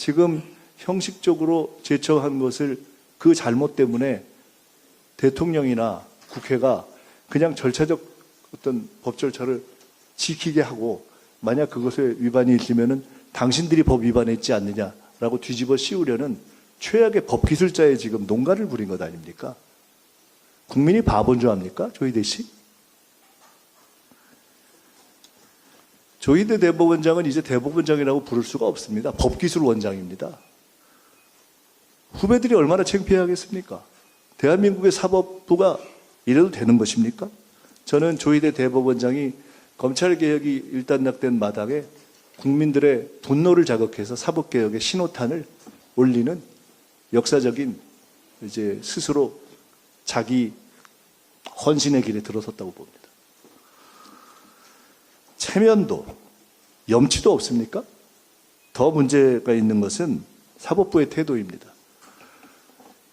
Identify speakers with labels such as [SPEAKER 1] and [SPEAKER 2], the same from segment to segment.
[SPEAKER 1] 지금 형식적으로 제청한 것을 그 잘못 때문에 대통령이나 국회가 그냥 절차적 어떤 법 절차를 지키게 하고 만약 그것에 위반이 있으면은 당신들이 법 위반했지 않느냐라고 뒤집어 씌우려는 최악의 법 기술자의 지금 농간을 부린 것 아닙니까? 국민이 바본 줄 압니까? 조희대 씨? 조희대 대법원장은 이제 대법원장이라고 부를 수가 없습니다. 법기술원장입니다. 후배들이 얼마나 창피하겠습니까? 대한민국의 사법부가 이래도 되는 것입니까? 저는 조희대 대법원장이 검찰개혁이 일단락된 마당에 국민들의 분노를 자극해서 사법개혁의 신호탄을 올리는 역사적인 이제 스스로 자기 헌신의 길에 들어섰다고 봅니다. 체면도 염치도 없습니까? 더 문제가 있는 것은 사법부의 태도입니다.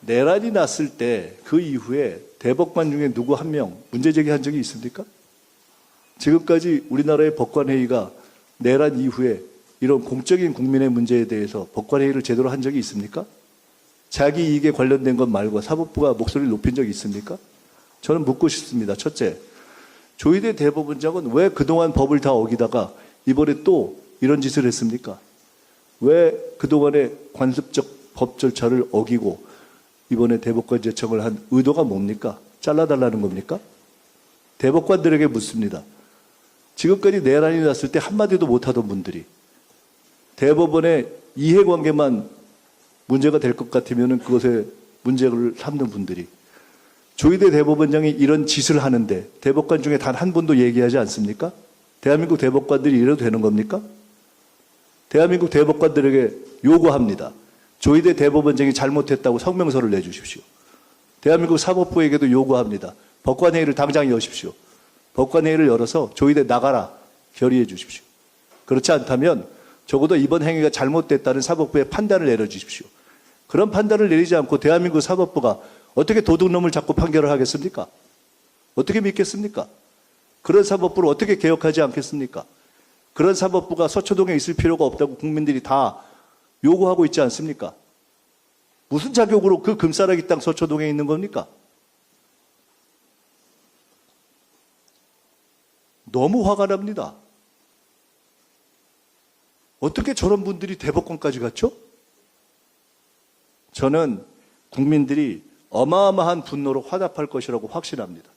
[SPEAKER 1] 내란이 났을 때 그 이후에 대법관 중에 누구 한 명 문제 제기한 적이 있습니까? 지금까지 우리나라의 법관회의가 내란 이후에 이런 공적인 국민의 문제에 대해서 법관회의를 제대로 한 적이 있습니까? 자기 이익에 관련된 것 말고 사법부가 목소리를 높인 적이 있습니까? 저는 묻고 싶습니다. 첫째, 조희대 대법원장은 왜 그동안 법을 다 어기다가 이번에 또 이런 짓을 했습니까? 왜 그동안의 관습적 법 절차를 어기고 이번에 대법관 제청을 한 의도가 뭡니까? 잘라달라는 겁니까? 대법관들에게 묻습니다. 지금까지 내란이 났을 때 한마디도 못하던 분들이 대법원의 이해관계만 문제가 될 것 같으면 그것에 문제를 삼는 분들이 조희대 대법원장이 이런 짓을 하는데 대법관 중에 단 한 분도 얘기하지 않습니까? 대한민국 대법관들이 이래도 되는 겁니까? 대한민국 대법관들에게 요구합니다. 조희대 대법원장이 잘못했다고 성명서를 내주십시오. 대한민국 사법부에게도 요구합니다. 법관회의를 당장 여십시오. 법관회의를 열어서 조희대 나가라 결의해 주십시오. 그렇지 않다면 적어도 이번 행위가 잘못됐다는 사법부의 판단을 내려주십시오. 그런 판단을 내리지 않고 대한민국 사법부가 어떻게 도둑놈을 잡고 판결을 하겠습니까? 어떻게 믿겠습니까? 그런 사법부를 어떻게 개혁하지 않겠습니까? 그런 사법부가 서초동에 있을 필요가 없다고 국민들이 다 요구하고 있지 않습니까? 무슨 자격으로 그 금싸라기 땅 서초동에 있는 겁니까? 너무 화가 납니다. 어떻게 저런 분들이 대법관까지 갔죠? 저는 국민들이 어마어마한 분노로 화답할 것이라고 확신합니다.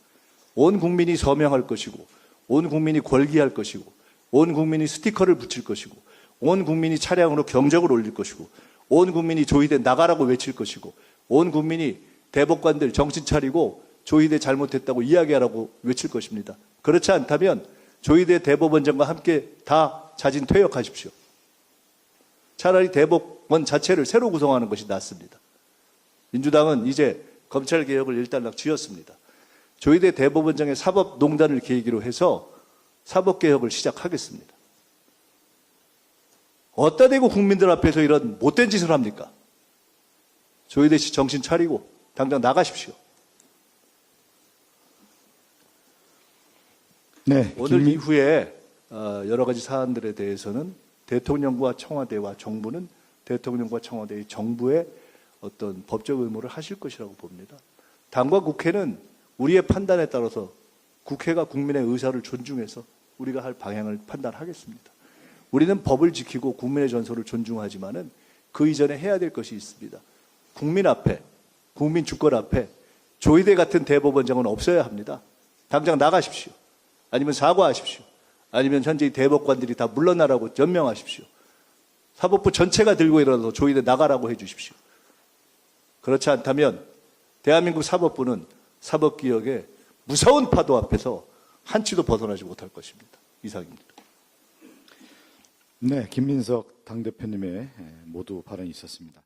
[SPEAKER 1] 온 국민이 서명할 것이고, 온 국민이 권리할 것이고, 온 국민이 스티커를 붙일 것이고, 온 국민이 차량으로 경적을 올릴 것이고, 온 국민이 조희대 나가라고 외칠 것이고, 온 국민이 대법관들 정신 차리고 조희대 잘못했다고 이야기하라고 외칠 것입니다. 그렇지 않다면 조희대 대법원장과 함께 다 자진 퇴역하십시오. 차라리 대법원 자체를 새로 구성하는 것이 낫습니다. 민주당은 이제 검찰개혁을 일단락 지었습니다. 조희대 대법원장의 사법농단을 계기로 해서 사법개혁을 시작하겠습니다. 어디다 대고 국민들 앞에서 이런 못된 짓을 합니까? 조희대 씨 정신 차리고 당장 나가십시오.
[SPEAKER 2] 네,
[SPEAKER 1] 오늘 이후에 여러 가지 사안들에 대해서는 대통령과 청와대와 정부는 대통령과 청와대의 정부의 어떤 법적 의무를 하실 것이라고 봅니다. 당과 국회는 우리의 판단에 따라서 국회가 국민의 의사를 존중해서 우리가 할 방향을 판단하겠습니다. 우리는 법을 지키고 국민의 전설을 존중하지만은 그 이전에 해야 될 것이 있습니다. 국민 앞에, 국민 주권 앞에 조희대 같은 대법원장은 없어야 합니다. 당장 나가십시오. 아니면 사과하십시오. 아니면 현재 대법관들이 다 물러나라고 연명하십시오. 사법부 전체가 들고 일어나서 조희대 나가라고 해 주십시오. 그렇지 않다면 대한민국 사법부는 사법개혁의 무서운 파도 앞에서 한치도 벗어나지 못할 것입니다. 이상입니다.
[SPEAKER 2] 네, 김민석 당대표님의 모두 발언이 있었습니다.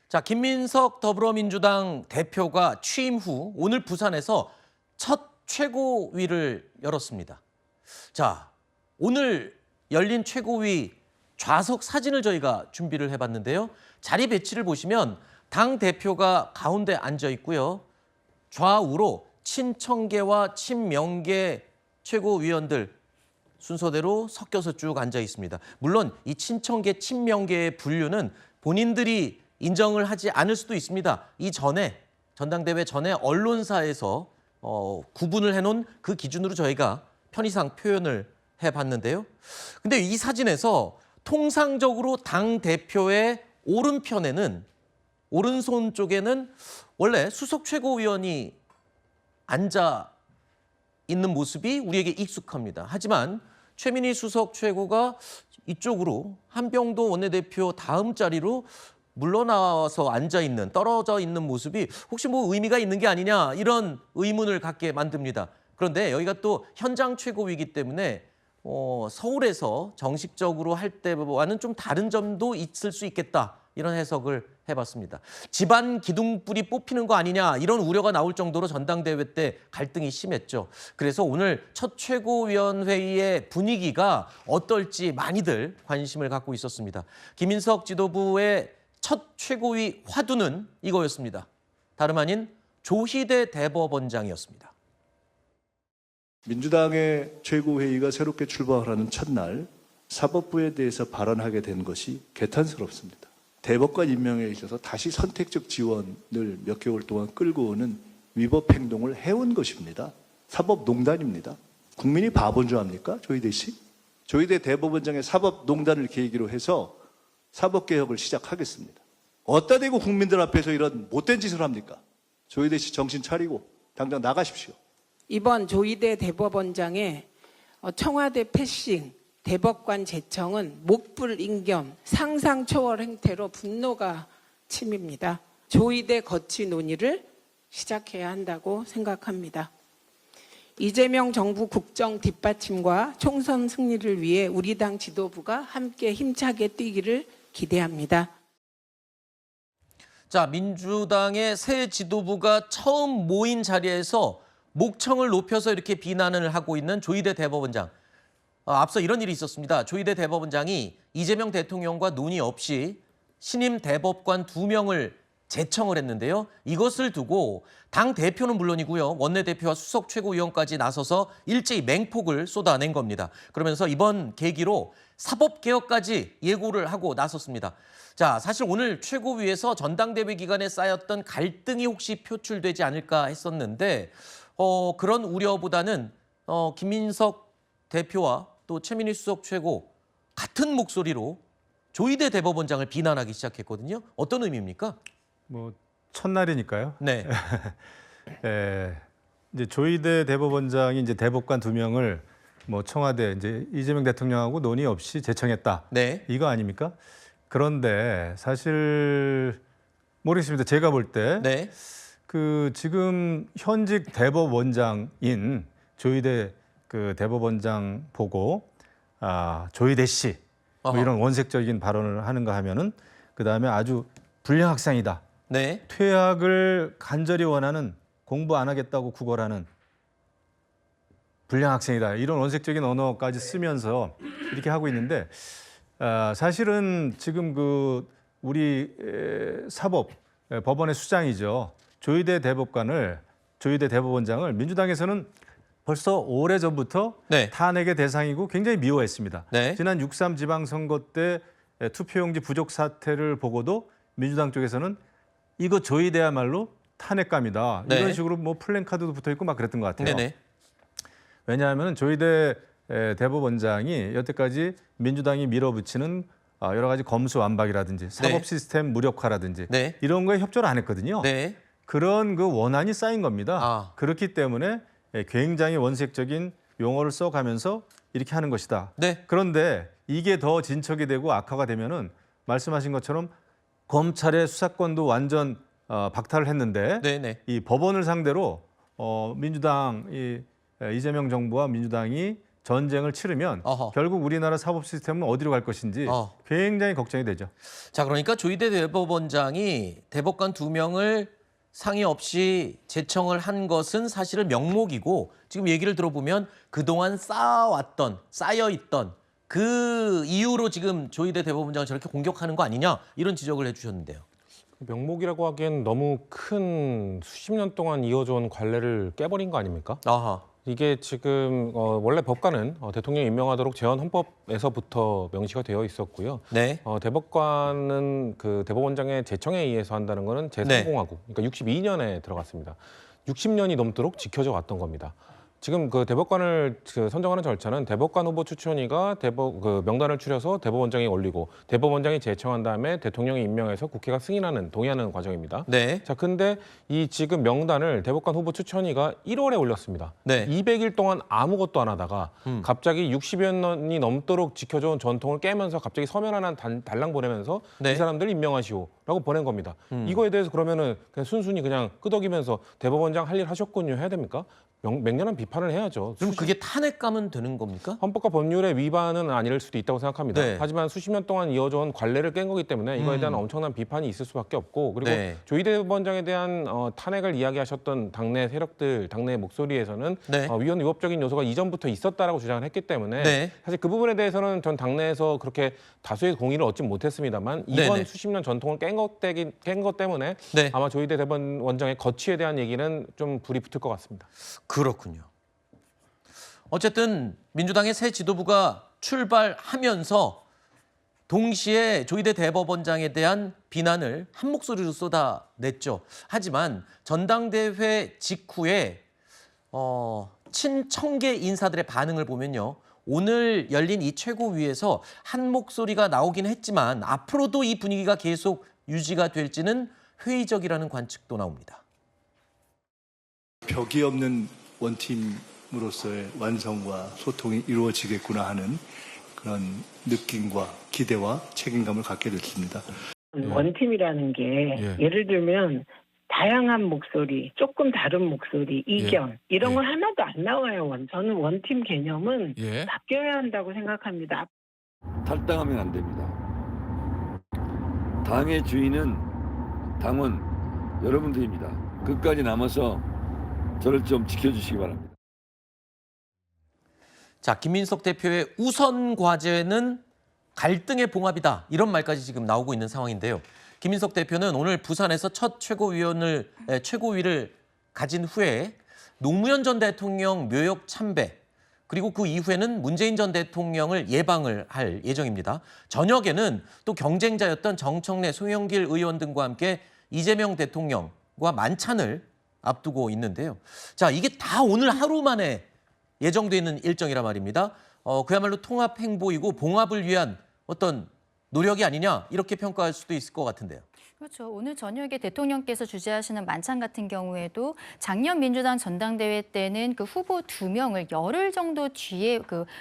[SPEAKER 3] 자, 김민석 더불어민주당 대표가 취임 후 오늘 부산에서 첫 최고위를 열었습니다. 자, 오늘 열린 최고위 좌석 사진을 저희가 준비를 해봤는데요. 자리 배치를 보시면 당 대표가 가운데 앉아 있고요. 좌우로 친청계와 친명계 최고위원들 순서대로 섞여서 쭉 앉아 있습니다. 물론 이 친청계, 친명계의 분류는 본인들이 인정을 하지 않을 수도 있습니다. 이 전에 전당대회 전에 언론사에서 구분을 해놓은 그 기준으로 저희가 편의상 표현을 해봤는데요. 근데 이 사진에서 통상적으로 당 대표의 오른편에는 오른손 쪽에는 원래 수석 최고위원이 앉아 있는 모습이 우리에게 익숙합니다. 하지만 최민희 수석 최고가 이쪽으로 한병도 원내대표 다음 자리로 물러나와서 앉아 있는, 떨어져 있는 모습이 혹시 뭐 의미가 있는 게 아니냐 이런 의문을 갖게 만듭니다. 그런데 여기가 또 현장 최고위이기 때문에 서울에서 정식적으로 할 때와는 좀 다른 점도 있을 수 있겠다. 이런 해석을 해봤습니다. 집안 기둥불이 뽑히는 거 아니냐 이런 우려가 나올 정도로 전당대회 때 갈등이 심했죠. 그래서 오늘 첫 최고위원회의의 분위기가 어떨지 많이들 관심을 갖고 있었습니다. 김인석 지도부의 첫 최고위 화두는 이거였습니다. 다름 아닌 조희대 대법원장이었습니다.
[SPEAKER 1] 민주당의 최고회의가 새롭게 출범하는 첫날 사법부에 대해서 발언하게 된 것이 개탄스럽습니다. 대법관 임명에 있어서 다시 선택적 지원을 몇 개월 동안 끌고 오는 위법 행동을 해온 것입니다. 사법농단입니다. 국민이 바본 줄 압니까? 조희대 씨? 조희대 대법원장의 사법농단을 계기로 해서 사법개혁을 시작하겠습니다. 어디다 대고 국민들 앞에서 이런 못된 짓을 합니까? 조희대 씨 정신 차리고 당장 나가십시오.
[SPEAKER 4] 이번 조희대 대법원장의 청와대 패싱, 대법관 제청은 목불임겸, 상상 초월 행태로 분노가 치밉니다. 조희대 거치 논의를 시작해야 한다고 생각합니다. 이재명 정부 국정 뒷받침과 총선 승리를 위해 우리 당 지도부가 함께 힘차게 뛰기를 기대합니다.
[SPEAKER 3] 자, 민주당의 새 지도부가 처음 모인 자리에서 목청을 높여서 이렇게 비난을 하고 있는 조희대 대법원장. 앞서 이런 일이 있었습니다. 조희대 대법원장이 이재명 대통령과 논의 없이 신임 대법관 2명을 제청을 했는데요. 이것을 두고 당 대표는 물론이고요. 원내대표와 수석 최고위원까지 나서서 일제히 맹폭을 쏟아낸 겁니다. 그러면서 이번 계기로 사법개혁까지 예고를 하고 나섰습니다. 자, 사실 오늘 최고위에서 전당대회 기간에 쌓였던 갈등이 혹시 표출되지 않을까 했었는데 그런 우려보다는 김인석 대표와 또 최민희 수석 최고 같은 목소리로 조희대 대법원장을 비난하기 시작했거든요. 어떤 의미입니까?
[SPEAKER 5] 뭐 첫날이니까요.
[SPEAKER 3] 네.
[SPEAKER 5] 이제 조희대 대법원장이 이제 대법관 2명을 뭐 청와대 이제 이재명 대통령하고 논의 없이 제청했다.
[SPEAKER 3] 네.
[SPEAKER 5] 이거 아닙니까? 그런데 사실 모르겠습니다. 제가 볼 때
[SPEAKER 3] 네.
[SPEAKER 5] 그 지금 현직 대법원장인 조희대 그 대법원장 보고 조희대 씨 뭐
[SPEAKER 3] 어허.
[SPEAKER 5] 이런 원색적인 발언을 하는가 하면은 그 다음에 아주 불량 학생이다.
[SPEAKER 3] 네.
[SPEAKER 5] 퇴학을 간절히 원하는 공부 안 하겠다고 구걸하는 불량 학생이다. 이런 원색적인 언어까지 쓰면서 이렇게 하고 있는데 사실은 지금 그 우리 사법 법원의 수장이죠. 조희대 대법원장을 민주당에서는 벌써 오래전부터
[SPEAKER 3] 네.
[SPEAKER 5] 탄핵의 대상이고 굉장히 미워했습니다.
[SPEAKER 3] 네.
[SPEAKER 5] 지난 6.3 지방선거 때 투표용지 부족 사태를 보고도 민주당 쪽에서는 이거 조희대야말로 탄핵감이다.
[SPEAKER 3] 네.
[SPEAKER 5] 이런 식으로 뭐 플랜카드도 붙어 있고 막 그랬던 것 같아요.
[SPEAKER 3] 네네.
[SPEAKER 5] 왜냐하면 조희대 대법원장이 여태까지 민주당이 밀어붙이는 여러 가지 검수완박이라든지 사법 시스템 무력화라든지
[SPEAKER 3] 네.
[SPEAKER 5] 이런 거에 협조를 안 했거든요.
[SPEAKER 3] 네.
[SPEAKER 5] 그런 그 원한이 쌓인 겁니다.
[SPEAKER 3] 아.
[SPEAKER 5] 그렇기 때문에 굉장히 원색적인 용어를 써가면서 이렇게 하는 것이다.
[SPEAKER 3] 네.
[SPEAKER 5] 그런데 이게 더 진척이 되고 악화가 되면은 말씀하신 것처럼 검찰의 수사권도 완전 박탈을 했는데
[SPEAKER 3] 네네.
[SPEAKER 5] 이 법원을 상대로 민주당 이재명 정부와 민주당이 전쟁을 치르면
[SPEAKER 3] 어허.
[SPEAKER 5] 결국 우리나라 사법 시스템은 어디로 갈 것인지 굉장히 걱정이 되죠.
[SPEAKER 3] 자, 그러니까 조희대 대법원장이 대법관 2명을 상의 없이 제청을 한 것은 사실은 명목이고 지금 얘기를 들어보면 그동안 쌓여있던 그 이유로 지금 조희대 대법원장을 저렇게 공격하는 거 아니냐 이런 지적을 해주셨는데요.
[SPEAKER 6] 명목이라고 하기엔 너무 큰 수십 년 동안 이어져온 관례를 깨버린 거 아닙니까?
[SPEAKER 3] 아하.
[SPEAKER 6] 이게 지금 원래 법관은 대통령 임명하도록 재헌 헌법에서부터 명시가 되어 있었고요.
[SPEAKER 3] 네.
[SPEAKER 6] 대법관은 그 대법원장의 제청에 의해서 한다는 거는 제3공화국, 그러니까 62년에 들어갔습니다. 60년이 넘도록 지켜져 왔던 겁니다. 지금 그 대법관을 선정하는 절차는 대법관 후보 추천위가 그 명단을 추려서 대법원장에 올리고 대법원장이 제청한 다음에 대통령이 임명해서 국회가 승인하는 동의하는 과정입니다.
[SPEAKER 3] 네.
[SPEAKER 6] 자, 근데 이 지금 명단을 대법관 후보 추천위가 1월에 올렸습니다.
[SPEAKER 3] 네.
[SPEAKER 6] 200일 동안 아무것도 안 하다가 갑자기 60여 년이 넘도록 지켜져온 전통을 깨면서 갑자기 서면 하나 달랑 보내면서
[SPEAKER 3] 네.
[SPEAKER 6] 이 사람들 임명하시오라고 보낸 겁니다. 이거에 대해서 그러면은 그냥 순순히 그냥 끄덕이면서 대법원장 할 일 하셨군요 해야 됩니까? 맹렬한 비판을 해야죠.
[SPEAKER 3] 그럼 그게 탄핵감은 되는 겁니까?
[SPEAKER 6] 헌법과 법률의 위반은 아닐 수도 있다고 생각합니다.
[SPEAKER 3] 네.
[SPEAKER 6] 하지만 수십 년 동안 이어져온 관례를 깬 거기 때문에 이거에 대한 엄청난 비판이 있을 수밖에 없고, 그리고
[SPEAKER 3] 네.
[SPEAKER 6] 조희 대법원장에 대한 탄핵을 이야기하셨던 당내 세력들, 당내 목소리에서는
[SPEAKER 3] 네.
[SPEAKER 6] 위헌 위법적인 요소가 이전부터 있었다라고 주장을 했기 때문에
[SPEAKER 3] 네.
[SPEAKER 6] 사실 그 부분에 대해서는 전 당내에서 그렇게 다수의 공의를 얻지 못했습니다만 이번
[SPEAKER 3] 네네.
[SPEAKER 6] 수십 년 전통을 깬 것 때문에
[SPEAKER 3] 네.
[SPEAKER 6] 아마 조희 대법원장의 거취에 대한 얘기는 좀 불이 붙을 것 같습니다.
[SPEAKER 3] 그렇군요. 어쨌든 민주당의 새 지도부가 출발하면서 동시에 조희대 대법원장에 대한 비난을 한 목소리로 쏟아냈죠. 하지만 전당대회 직후에 친청계 인사들의 반응을 보면요. 오늘 열린 이 최고위에서 한 목소리가 나오긴 했지만 앞으로도 이 분위기가 계속 유지가 될지는 회의적이라는 관측도 나옵니다.
[SPEAKER 1] 벽이 없는 원팀으로서의 완성과 소통이 이루어지겠구나 하는 그런 느낌과 기대와 책임감을 갖게 됐습니다.
[SPEAKER 7] 원팀이라는 게 예를 들면 다양한 목소리, 조금 다른 목소리, 이견 이런 건 하나도 안 나와요. 저는 원팀 개념은 바뀌어야 한다고 생각합니다.
[SPEAKER 8] 탈당하면 안 됩니다. 당의 주인은 당원 여러분들입니다. 끝까지 남아서 저를 좀 지켜주시기 바랍니다.
[SPEAKER 3] 자, 김민석 대표의 우선 과제는 갈등의 봉합이다. 이런 말까지 지금 나오고 있는 상황인데요. 김민석 대표는 오늘 부산에서 첫 최고위를 가진 후에 노무현 전 대통령 묘역 참배, 그리고 그 이후에는 문재인 전 대통령을 예방을 할 예정입니다. 저녁에는 또 경쟁자였던 정청래, 송영길 의원 등과 함께 이재명 대통령과 만찬을 앞두고 있는데요. 자, 이게 다 오늘 하루 만에 예정돼 있는 일정이라 말입니다. 그야말로 통합 행보이고 봉합을 위한 어떤 노력이 아니냐 이렇게 평가할 수도 있을 것 같은데요.
[SPEAKER 9] 그렇죠. 오늘 저녁에 대통령께서 주재하시는 만찬 같은 경우에도 작년 민주당 전당대회 때는 그 후보 2명을 열흘 정도 뒤에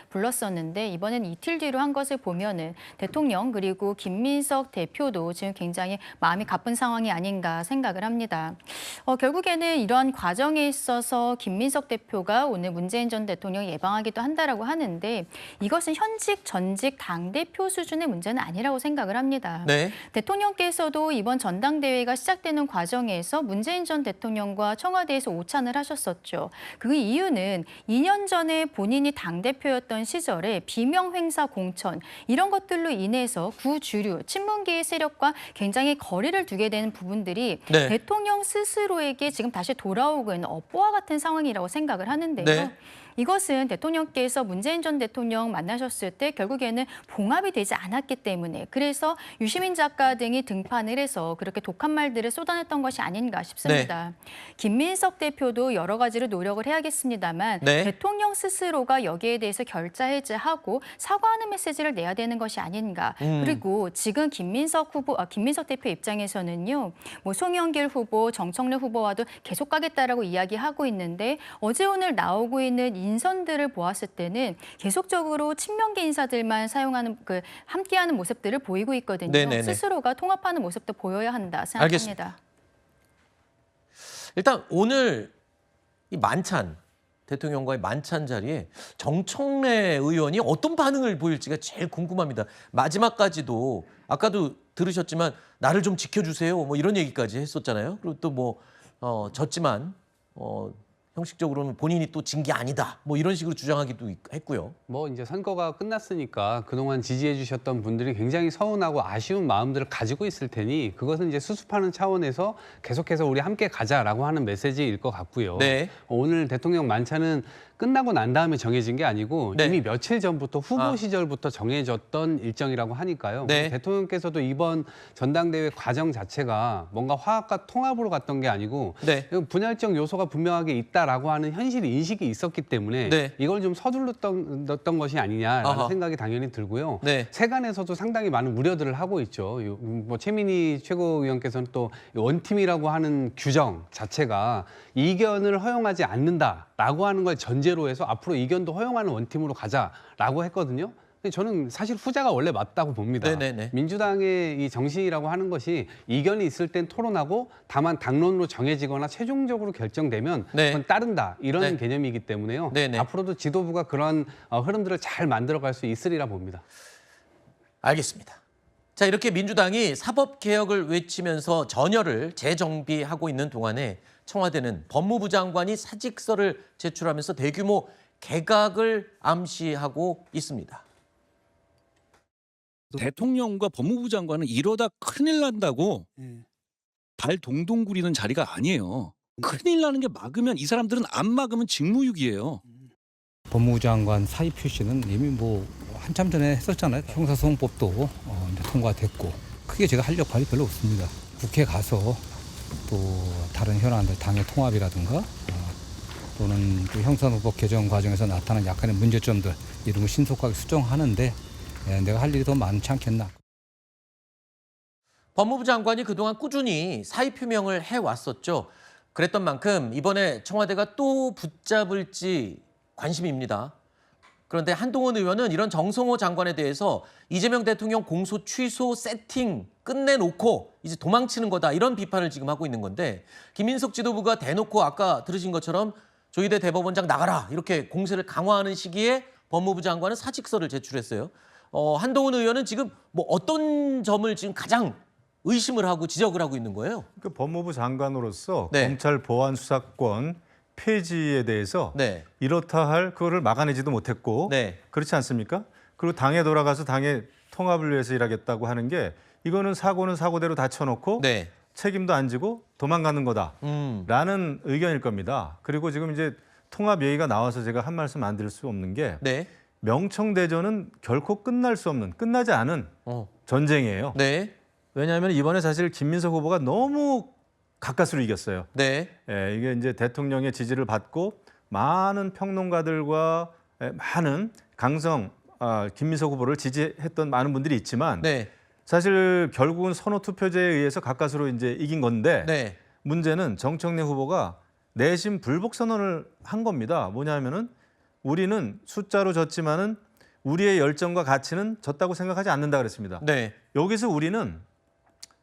[SPEAKER 9] 불렀었는데 이번엔 이틀 뒤로 한 것을 보면은 대통령 그리고 김민석 대표도 지금 굉장히 마음이 가쁜 상황이 아닌가 생각을 합니다. 결국에는 이러한 과정에 있어서 김민석 대표가 오늘 문재인 전 대통령 예방하기도 한다라고 하는데 이것은 현직 전직 당대표 수준의 문제는 아니라고 생각을 합니다.
[SPEAKER 3] 네.
[SPEAKER 9] 대통령께서도 이번 전당대회가 시작되는 과정에서 문재인 전 대통령과 청와대에서 오찬을 하셨었죠. 그 이유는 2년 전에 본인이 당대표였던 시절에 비명 행사 공천 이런 것들로 인해서 구주류, 친문계의 세력과 굉장히 거리를 두게 되는 부분들이
[SPEAKER 3] 네.
[SPEAKER 9] 대통령 스스로에게 지금 다시 돌아오고 있는 업보와 같은 상황이라고 생각을 하는데요.
[SPEAKER 3] 네.
[SPEAKER 9] 이것은 대통령께서 문재인 전 대통령 만나셨을 때 결국에는 봉합이 되지 않았기 때문에 그래서 유시민 작가 등이 등판을 해서 그렇게 독한 말들을 쏟아냈던 것이 아닌가 싶습니다. 김민석 대표도 여러 가지로 노력을 해야겠습니다만
[SPEAKER 3] 네.
[SPEAKER 9] 대통령 스스로가 여기에 대해서 결자해제하고 사과하는 메시지를 내야 되는 것이 아닌가. 그리고 지금 김민석 대표 입장에서는요. 뭐 송영길 후보, 정청래 후보와도 계속 가겠다라고 이야기하고 있는데 어제 오늘 나오고 있는 인선들을 보았을 때는 계속적으로 친명계 인사들만 사용하는 함께하는 모습들을 보이고 있거든요.
[SPEAKER 3] 네네네.
[SPEAKER 9] 스스로가 통합하는 모습도 보여야 한다 생각합니다.
[SPEAKER 3] 알겠습니다. 일단 오늘 이 만찬, 대통령과의 만찬 자리에 정청래 의원이 어떤 반응을 보일지가 제일 궁금합니다. 마지막까지도 아까도 들으셨지만 나를 좀 지켜주세요. 뭐 이런 얘기까지 했었잖아요. 그리고 또 뭐 졌지만 형식적으로는 본인이 또 진 게 아니다. 뭐 이런 식으로 주장하기도 했고요.
[SPEAKER 10] 뭐 이제 선거가 끝났으니까 그동안 지지해 주셨던 분들이 굉장히 서운하고 아쉬운 마음들을 가지고 있을 테니 그것은 이제 수습하는 차원에서 계속해서 우리 함께 가자라고 하는 메시지일 것 같고요.
[SPEAKER 3] 네.
[SPEAKER 10] 오늘 대통령 만찬은 끝나고 난 다음에 정해진 게 아니고
[SPEAKER 3] 네.
[SPEAKER 10] 이미 며칠 전부터 후보
[SPEAKER 3] 아.
[SPEAKER 10] 시절부터 정해졌던 일정이라고 하니까요.
[SPEAKER 3] 네.
[SPEAKER 10] 대통령께서도 이번 전당대회 과정 자체가 뭔가 화합과 통합으로 갔던 게 아니고
[SPEAKER 3] 네.
[SPEAKER 10] 분열적 요소가 분명하게 있다라고 하는 현실 인식이 있었기 때문에
[SPEAKER 3] 네.
[SPEAKER 10] 이걸 좀 서둘렀던 것이 아니냐라는
[SPEAKER 3] 아하.
[SPEAKER 10] 생각이 당연히 들고요.
[SPEAKER 3] 네.
[SPEAKER 10] 세간에서도 상당히 많은 우려들을 하고 있죠. 뭐 최민희 최고위원께서는 또 원팀이라고 하는 규정 자체가 이견을 허용하지 않는다라고 하는 걸 전제로 해서 앞으로 이견도 허용하는 원팀으로 가자라고 했거든요. 근데 저는 사실 후자가 원래 맞다고 봅니다.
[SPEAKER 3] 네네네.
[SPEAKER 10] 민주당의 이 정신이라고 하는 것이 이견이 있을 땐 토론하고 다만 당론으로 정해지거나 최종적으로 결정되면
[SPEAKER 3] 네.
[SPEAKER 10] 그건 따른다 이런
[SPEAKER 3] 네.
[SPEAKER 10] 개념이기 때문에요.
[SPEAKER 3] 네네.
[SPEAKER 10] 앞으로도 지도부가 그런 흐름들을 잘 만들어갈 수 있으리라 봅니다.
[SPEAKER 3] 알겠습니다. 자, 이렇게 민주당이 사법개혁을 외치면서 전열을 재정비하고 있는 동안에 청와대는 법무부 장관이 사직서를 제출하면서 대규모 개각을 암시하고 있습니다.
[SPEAKER 11] 대통령과 법무부 장관은 이러다 큰일 난다고 발 동동 구리는 자리가 아니에요. 큰일 나는 게 막으면 이 사람들은 안 막으면 직무유기예요.
[SPEAKER 12] 법무부 장관 사의 표시는 이미 뭐 한참 전에 했었잖아요. 형사소송법도 이제 통과됐고 크게 제가 할 역할이 별로 없습니다. 국회 가서 또 다른 현안들 당의 통합이라든가 또는 또 형사소송법 개정 과정에서 나타난 약간의 문제점들 이런 거 신속하게 수정하는데 내가 할 일이 더 많지 않겠나.
[SPEAKER 3] 법무부 장관이 그동안 꾸준히 사의 표명을 해왔었죠. 그랬던 만큼 이번에 청와대가 또 붙잡을지 관심입니다. 그런데 한동훈 의원은 이런 정성호 장관에 대해서 이재명 대통령 공소 취소 세팅 끝내놓고 이제 도망치는 거다 이런 비판을 지금 하고 있는 건데 김인석 지도부가 대놓고 아까 들으신 것처럼 조희대 대법원장 나가라 이렇게 공세를 강화하는 시기에 법무부 장관은 사직서를 제출했어요. 한동훈 의원은 지금 뭐 어떤 점을 지금 가장 의심을 하고 지적을 하고 있는 거예요?
[SPEAKER 5] 그 법무부 장관으로서
[SPEAKER 3] 네.
[SPEAKER 5] 검찰 보안 수사권 폐지에 대해서
[SPEAKER 3] 네.
[SPEAKER 5] 이렇다 할 그거를 막아내지도 못했고
[SPEAKER 3] 네.
[SPEAKER 5] 그렇지 않습니까? 그리고 당에 돌아가서 당의 통합을 위해서 일하겠다고 하는 게 이거는 사고는 사고대로 다 쳐놓고
[SPEAKER 3] 네.
[SPEAKER 5] 책임도 안 지고 도망가는 거다라는 의견일 겁니다. 그리고 지금 이제 통합 얘기가 나와서 제가 한 말씀 안 드릴 수 없는 게
[SPEAKER 3] 네.
[SPEAKER 5] 명청대전은 결코 끝날 수 없는 끝나지 않은 전쟁이에요.
[SPEAKER 3] 네.
[SPEAKER 5] 왜냐하면 이번에 사실 김민석 후보가 너무 가까스로 이겼어요.
[SPEAKER 3] 네.
[SPEAKER 5] 이게 이제 대통령의 지지를 받고 많은 평론가들과 많은 강성 김민석 후보를 지지했던 많은 분들이 있지만
[SPEAKER 3] 네.
[SPEAKER 5] 사실 결국은 선호 투표제에 의해서 가까스로 이제 이긴 건데
[SPEAKER 3] 네.
[SPEAKER 5] 문제는 정청래 후보가 내심 불복 선언을 한 겁니다. 뭐냐면은 우리는 숫자로 졌지만은 우리의 열정과 가치는 졌다고 생각하지 않는다 그랬습니다.
[SPEAKER 3] 네.
[SPEAKER 5] 여기서 우리는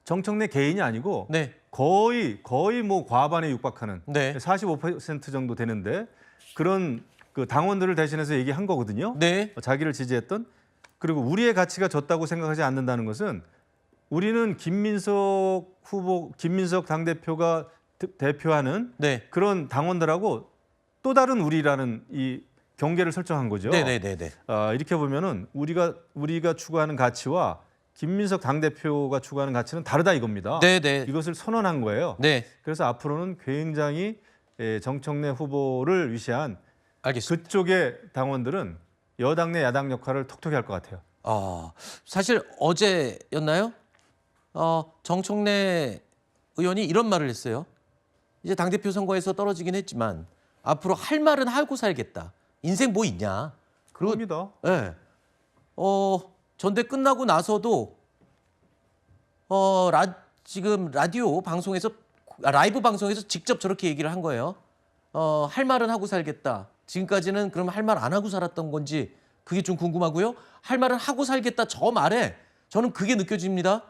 [SPEAKER 5] 정청래 개인이 아니고
[SPEAKER 3] 네.
[SPEAKER 5] 거의 뭐 과반에 육박하는
[SPEAKER 3] 네.
[SPEAKER 5] 45% 정도 되는데 그런 그 당원들을 대신해서 얘기한 거거든요.
[SPEAKER 3] 네.
[SPEAKER 5] 자기를 지지했던 그리고 우리의 가치가 졌다고 생각하지 않는다는 것은 우리는 김민석 당대표가 대표하는
[SPEAKER 3] 네.
[SPEAKER 5] 그런 당원들하고 또 다른 우리라는 이 경계를 설정한 거죠.
[SPEAKER 3] 네네네네.
[SPEAKER 5] 이렇게 보면은 우리가 추구하는 가치와 김민석 당대표가 추구하는 가치는 다르다 이겁니다.
[SPEAKER 3] 네네.
[SPEAKER 5] 이것을 선언한 거예요.
[SPEAKER 3] 네.
[SPEAKER 5] 그래서 앞으로는 굉장히 정청래 후보를 위시한
[SPEAKER 3] 알겠습니다.
[SPEAKER 5] 그쪽의 당원들은 여당 내 야당 역할을 톡톡히 할 것 같아요.
[SPEAKER 3] 사실 어제였나요? 정청래 의원이 이런 말을 했어요. 이제 당대표 선거에서 떨어지긴 했지만 앞으로 할 말은 하고 살겠다. 인생 뭐 있냐.
[SPEAKER 5] 그럽니다.
[SPEAKER 3] 네. 전대 끝나고 나서도 지금 라디오 방송에서 라이브 방송에서 직접 저렇게 얘기를 한 거예요. 할 말은 하고 살겠다. 지금까지는 그럼 할 말 안 하고 살았던 건지 그게 좀 궁금하고요. 할 말은 하고 살겠다 저 말에 저는 그게 느껴집니다.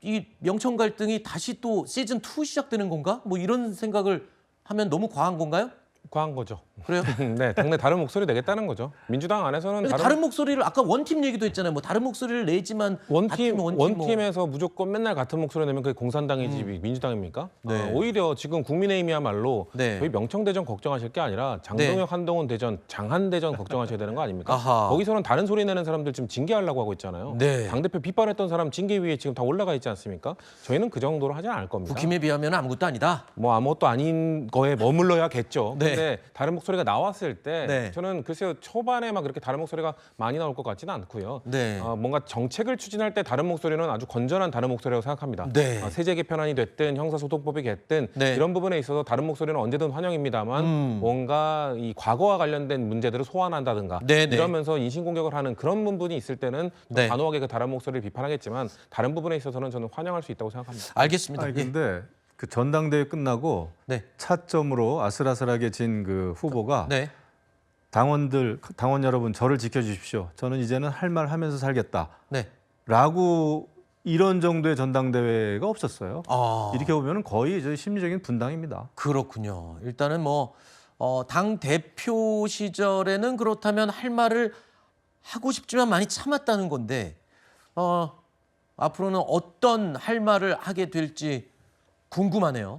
[SPEAKER 3] 이 명청 갈등이 다시 또 시즌 2 시작되는 건가? 뭐 이런 생각을 하면 너무 과한 건가요?
[SPEAKER 6] 과한 거죠.
[SPEAKER 3] 그래요?
[SPEAKER 6] 네, 당내 다른 목소리 내겠다는 거죠. 민주당 안에서는
[SPEAKER 3] 다른 목소리를 아까 원팀 얘기도 했잖아요. 뭐 다른 목소리를 내지만
[SPEAKER 6] 원팀에서 무조건 맨날 같은 목소리 내면 그게 공산당이지 민주당입니까?
[SPEAKER 3] 네.
[SPEAKER 6] 오히려 지금 국민의힘이야말로
[SPEAKER 3] 네.
[SPEAKER 6] 저희 명청대전 걱정하실 게 아니라 장동혁,
[SPEAKER 3] 네.
[SPEAKER 6] 한동훈 대전, 장한대전 걱정하셔야 되는 거 아닙니까?
[SPEAKER 3] 아하.
[SPEAKER 6] 거기서는 다른 소리 내는 사람들 지금 징계하려고 하고 있잖아요.
[SPEAKER 3] 네.
[SPEAKER 6] 당대표 비판했던 사람 징계 위에 지금 다 올라가 있지 않습니까? 저희는 그 정도로 하지 않을 겁니다.
[SPEAKER 3] 국힘에 비하면 아무것도 아니다.
[SPEAKER 6] 뭐 아무것도 아닌 거에 머물러야겠죠.
[SPEAKER 3] 네.
[SPEAKER 6] 근데 다른 목소리가 나왔을 때
[SPEAKER 3] 네.
[SPEAKER 6] 저는 글쎄요 초반에 막 그렇게 다른 목소리가 많이 나올 것 같지는 않고요.
[SPEAKER 3] 네.
[SPEAKER 6] 뭔가 정책을 추진할 때 다른 목소리는 아주 건전한 다른 목소리라고 생각합니다.
[SPEAKER 3] 네.
[SPEAKER 6] 세제 개편안이 됐든 형사소송법이 됐든
[SPEAKER 3] 네.
[SPEAKER 6] 이런 부분에 있어서 다른 목소리는 언제든 환영입니다만 뭔가 이 과거와 관련된 문제들을 소환한다든가
[SPEAKER 3] 네, 네.
[SPEAKER 6] 이러면서 인신공격을 하는 그런 부분이 있을 때는 좀
[SPEAKER 3] 네.
[SPEAKER 6] 단호하게 그 다른 목소리를 비판하겠지만 다른 부분에 있어서는 저는 환영할 수 있다고 생각합니다.
[SPEAKER 3] 알겠습니다.
[SPEAKER 5] 아니
[SPEAKER 3] 예.
[SPEAKER 5] 근데 그 전당대회 끝나고
[SPEAKER 3] 네.
[SPEAKER 5] 차점으로 아슬아슬하게 진 그 후보가
[SPEAKER 3] 네.
[SPEAKER 5] 당원 여러분 저를 지켜주십시오. 저는 이제는 할 말 하면서 살겠다.
[SPEAKER 3] 네.
[SPEAKER 5] 라고 이런 정도의 전당대회가 없었어요.
[SPEAKER 3] 아.
[SPEAKER 5] 이렇게 보면 거의 저 심리적인 분당입니다.
[SPEAKER 3] 그렇군요. 일단은 뭐 당 대표 시절에는 그렇다면 할 말을 하고 싶지만 많이 참았다는 건데 앞으로는 어떤 할 말을 하게 될지 궁금하네요.